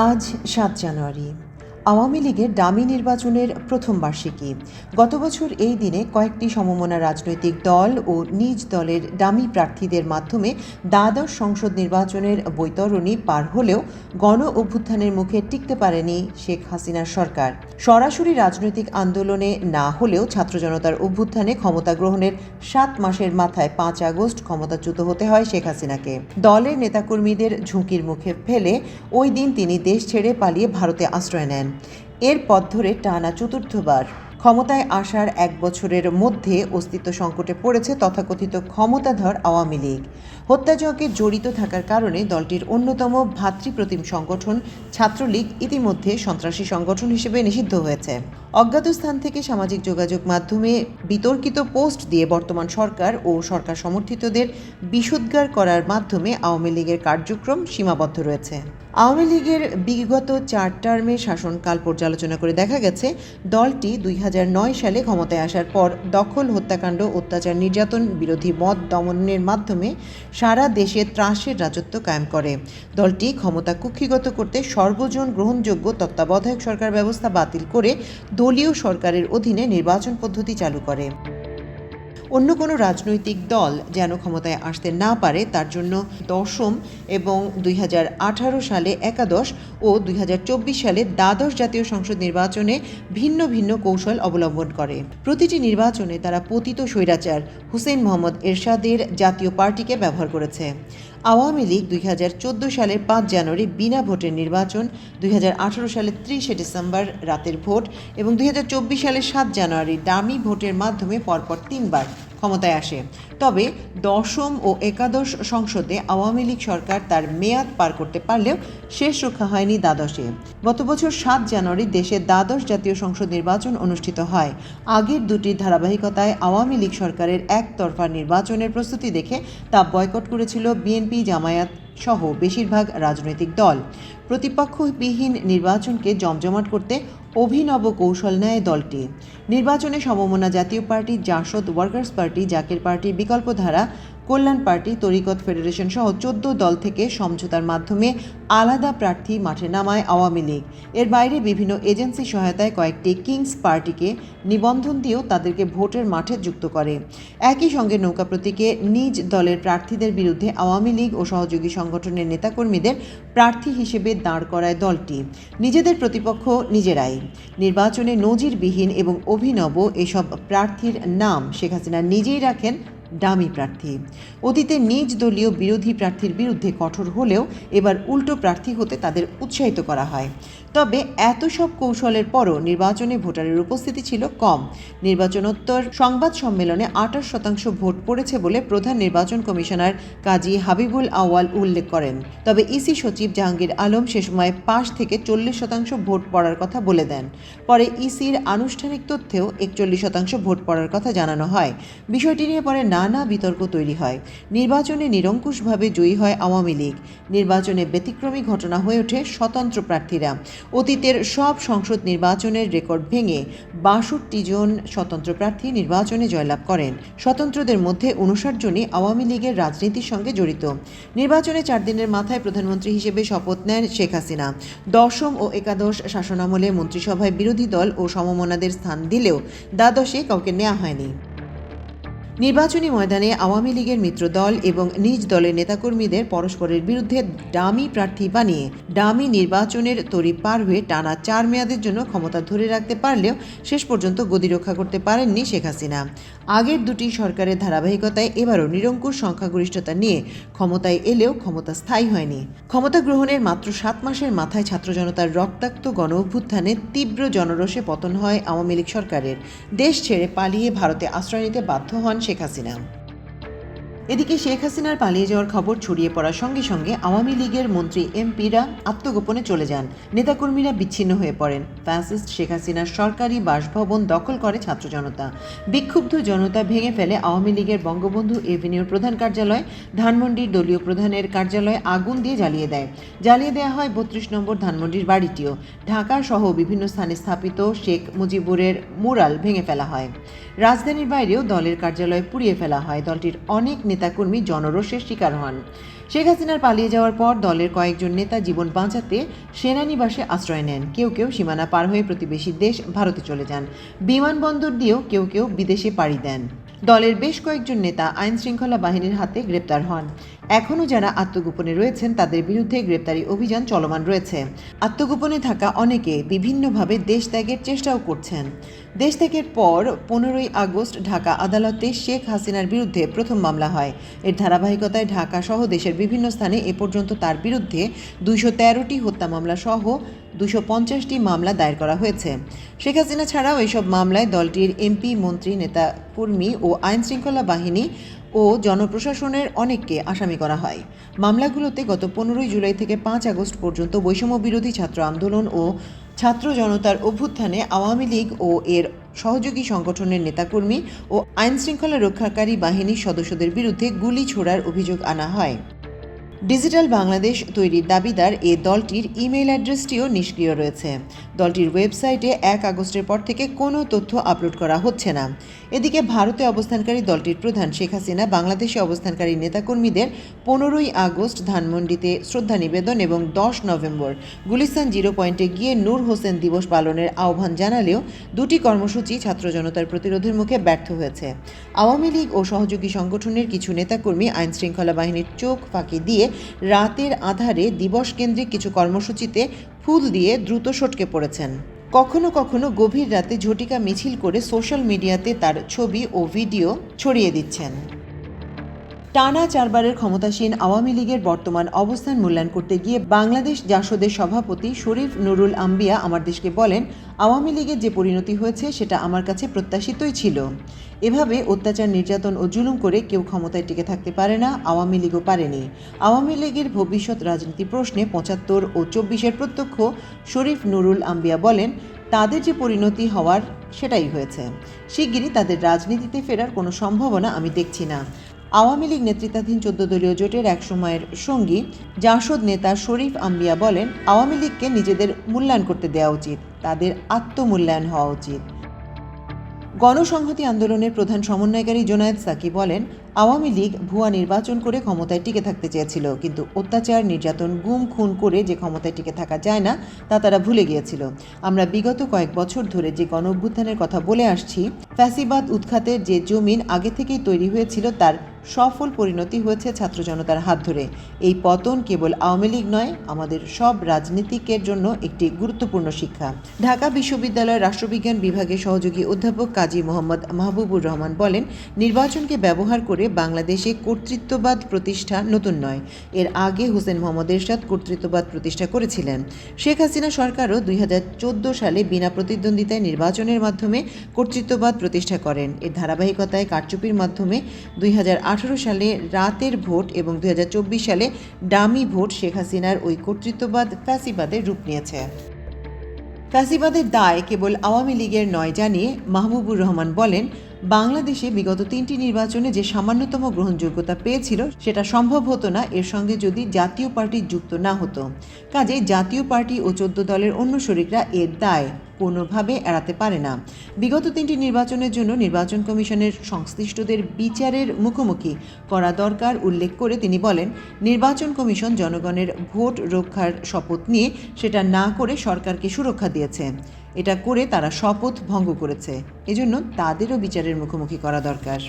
আজ ৭ জানুয়ারি। আওয়ামী লীগের ডামি নির্বাচনের প্রথম বার্ষিকী। গত বছর এই দিনে কয়েকটি সমমনা রাজনৈতিক দল ও নিজ দলের ডামি প্রার্থীদের মাধ্যমে দ্বাদশ সংসদ নির্বাচনের বৈতরণী পার হলেও গণ অভ্যুত্থানের মুখে টিকতে পারেনি শেখ হাসিনার সরকার। সরাসরি রাজনৈতিক আন্দোলনে না হলেও ছাত্র জনতার অভ্যুত্থানে ক্ষমতা গ্রহণের ৭ মাসের মাথায় ৫ আগস্ট ক্ষমতাচ্যুত হতে হয় শেখ হাসিনাকে। দলের নেতাকর্মীদের ঝুঁকির মুখে ফেলে ওই দিন তিনি দেশ ছেড়ে পালিয়ে ভারতে আশ্রয় নেন। এর পথ ধরে টানা চতুর্থবার ক্ষমতায় আসার ১ বছরের মধ্যে অস্তিত্ব সংকটে পড়েছে তথাকথিত ক্ষমতাধর আওয়ামী লীগ। হত্যাযজ্ঞে জড়িত থাকার কারণে দলটির অন্যতম ভাতৃপ্রতিম সংগঠন ছাত্রলীগ ইতিমধ্যে সন্ত্রাসী সংগঠন হিসেবে নিষিদ্ধ হয়েছে। অজ্ঞাত স্থান থেকে সামাজিক যোগাযোগ মাধ্যমে বিতর্কিত পোস্ট দিয়ে বর্তমান সরকার ও সরকার সমর্থিতদের বিষোদ্গার করার মাধ্যমে আওয়ামী লীগের কার্যক্রম সীমাবদ্ধ রয়েছে। আওয়ামী লীগের বিগত ৪ টার্মের শাসনকাল পর্যালোচনা করে দেখা গেছে দলটি ২০০৯ সালে ক্ষমতায় আসার পর দখল, হত্যাকাণ্ড, অত্যাচার, নির্যাতন বিরোধী মত দমনের মাধ্যমে সারা দেশে ত্রাসের রাজত্ব কায়েম করে। দলটি ক্ষমতা কুক্ষিগত করতে সর্বজন গ্রহণযোগ্য তত্ত্বাবধায়ক সরকার ব্যবস্থা বাতিল করে দলীয় সরকারের অধীনে নির্বাচন পদ্ধতি চালু করে। অন্য কোনো রাজনৈতিক দল যেন ক্ষমতায় আসতে না পারে তার জন্য দশম এবং ২০১৮ সালে একাদশ ও ২০২৪ সালে দ্বাদশ জাতীয় সংসদ নির্বাচনে ভিন্ন ভিন্ন কৌশল অবলম্বন করে। প্রতিটি নির্বাচনে তারা পতিত স্বৈরাচার হুসেইন মোহাম্মদ এরশাদের জাতীয় পার্টিকে ব্যবহার করেছে। আওয়ামী লীগ ২০১৪ সালের ৫ জানুয়ারি বিনা ভোটের নির্বাচন, ২০১৮ সালের ৩০ ডিসেম্বর রাতের ভোট এবং ২০২৪ সালের ৭ জানুয়ারি ডামি ভোটের মাধ্যমে পরপর ৩ বার ক্ষমতায় আসে। তবে দশম ও একাদশ সংসদে আওয়ামী লীগ সরকার তার মেয়াদ পার করতে পারলেও শেষ রক্ষা হয়নি দ্বাদশে। গত বছর ৭ জানুয়ারি দেশে দ্বাদশ জাতীয় সংসদ নির্বাচন অনুষ্ঠিত হয়। আগের দুটির ধারাবাহিকতায় আওয়ামী লীগ সরকারের একতরফা নির্বাচনের প্রস্তুতি দেখে তা বয়কট করেছিল বিএনপি, জামায়াত সহ বেশিরভাগ রাজনৈতিক দল। প্রতিপক্ষবিহীন নির্বাচনকে জমজমাট করতে অভিনব কৌশল নেয় দলটি। নির্বাচনে সমমনা Jatiya Party, Jasad, Workers Party, Zaker Party, Bikalpadhara, Kalyan Party, Tariqat Federation সহ ১৪ দল থেকে সমঝোতার মাধ্যমে আলাদা প্রার্থী মাঠে নামায় আওয়ামী লীগ। এর বাইরে বিভিন্ন এজেন্সি সহায়তায় কয়েকটি কিংস পার্টিকে নিবন্ধন দিয়েও তাদেরকে ভোটের মাঠে যুক্ত করে। একই সঙ্গে নৌকা প্রতীকে নিজ দলের প্রার্থীদের বিরুদ্ধে আওয়ামী লীগ ও সহযোগী সংগঠনের নেতাকর্মীদের প্রার্থী হিসেবে দাঁড় করায় দলটি। নিজেদের প্রতিপক্ষ নিজেরাই। নির্বাচনে নজিরবিহীন এবং অভিনব এসব প্রার্থীর নাম শেখ হাসিনা নিজেই রাখেন ডামি প্রার্থী। অতীতে নিজ দলীয় বিরোধী প্রার্থীর বিরুদ্ধে কঠোর হলেও এবার উল্টো প্রার্থী হতে তাদের উৎসাহিত করা হয়। তবে এত সব কৌশলের পরও নির্বাচনে ভোটারের উপস্থিতি ছিল কম। নির্বাচনোত্তর সংবাদ সম্মেলনে ২৮% ভোট পড়েছে বলে প্রধান নির্বাচন কমিশনার কাজী হাবিবুল আউয়াল উল্লেখ করেন। তবে ইসি সচিব জাহাঙ্গীর আলম সে সময় ৫ থেকে ৪০% ভোট পড়ার কথা বলে দেন। পরে ইসির আনুষ্ঠানিক তথ্যেও ৪১% ভোট পড়ার কথা জানানো হয়। বিষয়টি নিয়ে পরে নানা বিতর্ক তৈরি হয়। নির্বাচনে নিরঙ্কুশভাবে জয়ী হয় আওয়ামী লীগ। নির্বাচনে ব্যতিক্রমী ঘটনা হয়ে ওঠে স্বতন্ত্র প্রার্থীরা। অতীতের সব সংসদ নির্বাচনের রেকর্ড ভেঙে ৬২ জন স্বতন্ত্র প্রার্থী নির্বাচনে জয়লাভ করেন। স্বতন্ত্রদের মধ্যে ৫৯ জনই আওয়ামী লীগের রাজনীতির সঙ্গে জড়িত। নির্বাচনে ৪ দিনের মাথায় প্রধানমন্ত্রী হিসেবে শপথ নেন শেখ হাসিনা। দশম ও একাদশ শাসনামলে মন্ত্রিসভায় বিরোধী দল ও সমমনাদের স্থান দিলেও দ্বাদশে কাউকে নেওয়া হয়নি। নির্বাচনী ময়দানে আওয়ামী লীগের মিত্রদল এবং নিজ দলের নেতাকর্মীদের পরস্পরের বিরুদ্ধে ডামি প্রার্থী বানিয়ে ডামি নির্বাচনের তরি পার হয়ে টানা ৪ মেয়াদের জন্য ক্ষমতা ধরে রাখতে পারলেও শেষ পর্যন্ত গদি রক্ষা করতে পারেননি শেখ হাসিনা। আগের দুটি সরকারের ধারাবাহিকতায় এবারও নিরঙ্কুশ সংখ্যাগরিষ্ঠতা নিয়ে ক্ষমতায় এলেও ক্ষমতা স্থায়ী হয়নি। ক্ষমতা গ্রহণের মাত্র ৭ মাসের মাথায় ছাত্র জনতার রক্তাক্ত গণ অভ্যুত্থানে তীব্র জনরোষে পতন হয় আওয়ামী লীগ সরকারের। দেশ ছেড়ে পালিয়ে ভারতে আশ্রয় নিতে বাধ্য হন শেখ হাসিনা। এদিকে শেখ হাসিনার পালিয়ে যাওয়ার খবর ছড়িয়ে পড়ার সঙ্গে সঙ্গে আওয়ামী লীগের মন্ত্রী এমপিরা আত্মগোপনে চলে যান। নেতাকর্মীরা বিচ্ছিন্ন হয়ে পড়েন। ফ্যাসিস্ট শেখ হাসিনার সরকারি বাসভবন দখল করে ছাত্র জনতা। বিক্ষুব্ধ জনতা ভেঙে ফেলে আওয়ামী লীগের বঙ্গবন্ধু এভিনিউর প্রধান কার্যালয়, ধানমন্ডির দলীয় প্রধানের কার্যালয় আগুন দিয়ে জ্বালিয়ে দেয়। জ্বালিয়ে দেওয়া হয় ৩২ নম্বর ধানমন্ডির বাড়িটিও। ঢাকা সহ বিভিন্ন স্থানে স্থাপিত শেখ মুজিবুরের মুরাল ভেঙে ফেলা হয়। রাজধানীর বাইরেও দলের কার্যালয় পুড়িয়ে ফেলা হয়। দলটির অনেক নেতাকর্মী জনরোষের শিকার হন। শেখ হাসিনার পালিয়ে যাওয়ার পর দলের কয়েকজন নেতা জীবন বাঁচাতে সেনানিবাসে আশ্রয় নেন। কেউ কেউ সীমানা পার হয়ে প্রতিবেশী দেশ ভারতে চলে যান। বিমানবন্দর দিয়েও কেউ কেউ বিদেশে পাড়ি দেন। দলের বেশ কয়েকজন নেতা আইন শৃঙ্খলা বাহিনীর হাতে গ্রেপ্তার হন। এখনও যারা আত্মগোপনে রয়েছেন তাদের বিরুদ্ধে গ্রেপ্তারি অভিযান চলমান রয়েছে। আত্মগোপনে থাকা অনেকে বিভিন্নভাবে দেশ ত্যাগের চেষ্টাও করছেন। দেশ ত্যাগের পর 15ই আগস্ট ঢাকা আদালতে শেখ হাসিনার বিরুদ্ধে প্রথম মামলা হয়। এর ধারাবাহিকতায় ঢাকা সহ দেশের বিভিন্ন স্থানে এ পর্যন্ত তার বিরুদ্ধে 213টি হত্যা মামলা সহ 250টি মামলা দায়ের করা হয়েছে। শেখ হাসিনা ছাড়াও এসব মামলায় দলটির এমপি, মন্ত্রী, নেতা, কর্মী ও আইন শৃঙ্খলা বাহিনী ও জনপ্রশাসনের অনেককে আসামি করা হয়। মামলাগুলোতে গত 15ই জুলাই থেকে 5 আগস্ট পর্যন্ত বৈষম্য বিরোধী ছাত্র আন্দোলন ও ছাত্র জনতার অভ্যুত্থানে আওয়ামী লীগ ও এর সহযোগী সংগঠনের নেতাকর্মী ও আইন শৃঙ্খলা রক্ষাকারী বাহিনীর সদস্যদের বিরুদ্ধে গুলি ছোড়ার অভিযোগ আনা হয়। ডিজিটাল বাংলাদেশ তৈরির দাবিদার এ দলটির ইমেইল অ্যাড্রেসটিও নিষ্ক্রিয় রয়েছে। দলটির ওয়েবসাইটে 1 আগস্টের পর থেকে কোনো তথ্য আপলোড করা হচ্ছে না। এদিকে ভারতে অবস্থানকারী দলটির প্রধান শেখ হাসিনা বাংলাদেশে অবস্থানকারী নেতাকর্মীদের 15ই আগস্ট ধানমন্ডিতে শ্রদ্ধা নিবেদন এবং 10 নভেম্বর গুলিস্তান জিরো পয়েন্টে গিয়ে নূর হোসেন দিবস পালনের আহ্বান জানালেও দুটি কর্মসূচি ছাত্র জনতার প্রতিরোধের মুখে ব্যর্থ হয়েছে। আওয়ামী লীগ ও সহযোগী সংগঠনের কিছু নেতাকর্মী আইন শৃঙ্খলা বাহিনীর চোখ ফাঁকি দিয়ে রাতের আধারে দিবস কেন্দ্রিক কিছু কর্মসূচিতে ফুল দিয়ে দ্রুত সটকে পড়েছেন। কখনো কখনো গভীর রাতে ঝটিকা মিছিল করে সোশ্যাল মিডিয়াতে তার ছবি ও ভিডিও ছড়িয়ে দিচ্ছেন। টানা 4 বারের ক্ষমতাসীন আওয়ামী লীগের বর্তমান অবস্থান মূল্যায়ন করতে গিয়ে বাংলাদেশ জাসদের সভাপতি শরীফ নুরুল আম্বিয়া আমার দেশকে বলেন, আওয়ামী লীগের যে পরিণতি হয়েছে সেটা আমার কাছে প্রত্যাশিতই ছিল। এভাবে অত্যাচার, নির্যাতন ও জুলুম করে কেউ ক্ষমতায় টিকে থাকতে পারে না, আওয়ামী লীগও পারেনি। আওয়ামী লীগের ভবিষ্যৎ রাজনীতি প্রশ্নে 75 ও 24-এর প্রত্যক্ষ শরীফ নুরুল আম্বিয়া বলেন, তাদের যে পরিণতি হওয়ার সেটাই হয়েছে। শিগগিরই তাদের রাজনীতিতে ফেরার কোনো সম্ভাবনা আমি দেখছি না। আওয়ামী লীগ নেতৃত্বাধীন 14 দলীয় জোটের এক সময়ের সঙ্গী জাসদ নেতা শরীফ আম্বিয়া বলেন, আওয়ামী লীগকে নিজেদের মূল্যায়ন করতে দেওয়া উচিত, তাদের আত্মমূল্যায়ন হওয়া উচিত। গণসংহতি আন্দোলনের প্রধান সমন্বয়কারী জোনায়েদ সাকি বলেন, আওয়ামী লীগ ভুয়া নির্বাচন করে ক্ষমতায় টিকে থাকতে চেয়েছিল, কিন্তু অত্যাচার, নির্যাতন, গুম খুন করে যে ক্ষমতায় টিকে থাকা যায় না তা তারা ভুলে গিয়েছিল। আমরা বিগত কয়েক বছর ধরে যে গণ অভ্যুত্থানের কথা বলে আসছি, ফ্যাসিবাদ উৎখাতের যে জমিন আগে থেকেই তৈরি হয়েছিল তার সফল পরিণতি হয়েছে ছাত্র জনতার হাত ধরে। এই পতন কেবল আওয়ামী লীগ নয়, আমাদের সব রাজনীতিকের জন্য একটি গুরুত্বপূর্ণ শিক্ষা। ঢাকা বিশ্ববিদ্যালয়ের রাষ্ট্রবিজ্ঞান বিভাগের সহযোগী অধ্যাপক কাজী মোহাম্মদ মাহবুবুর রহমান বলেন, নির্বাচনকে ব্যবহার করে বাংলাদেশে কর্তৃত্ববাদ প্রতিষ্ঠা নতুন নয়। এর আগে হোসেন মোহাম্মদ এরশাদ কর্তৃত্ববাদ প্রতিষ্ঠা করেছিলেন। শেখ হাসিনা সরকারও 2014 সালে বিনা প্রতিদ্বন্দ্বিতায় নির্বাচনের মাধ্যমে কর্তৃত্ববাদ প্রতিষ্ঠা করেন। এর ধারাবাহিকতায় কারচুপির মাধ্যমে 2018 সালে রাতের ভোট এবং 2024 সালে ডামি ভোট শেখ হাসিনার ওই কর্তৃত্ববাদ ফ্যাসিবাদের রূপ নিয়েছে। ফ্যাসিবাদের দায় কেবল আওয়ামী লীগের নয় জানিয়ে মাহবুবুর রহমান বলেন, বাংলাদেশে বিগত 3টি নির্বাচনে যে সামান্যতম গ্রহণযোগ্যতা পেয়েছিল সেটা সম্ভব হতো না এর সঙ্গে যদি জাতীয় পার্টি যুক্ত না হতো। কাজে জাতীয় পার্টি ও 14 দলের অন্য শরিকরা এর দায় কোনোভাবে এড়াতে পারে না। বিগত 3টি নির্বাচনের জন্য নির্বাচন কমিশনের সংশ্লিষ্টদের বিচারের মুখোমুখি করা দরকার উল্লেখ করে তিনি বলেন, নির্বাচন কমিশন জনগণের ভোট রক্ষার শপথ নিয়ে সেটা না করে সরকারকে সুরক্ষা দিয়েছে। এটা করে তারা শপথ ভঙ্গ করেছে, এজন্য তাদেরও বিচারের মুখোমুখি করা দরকার।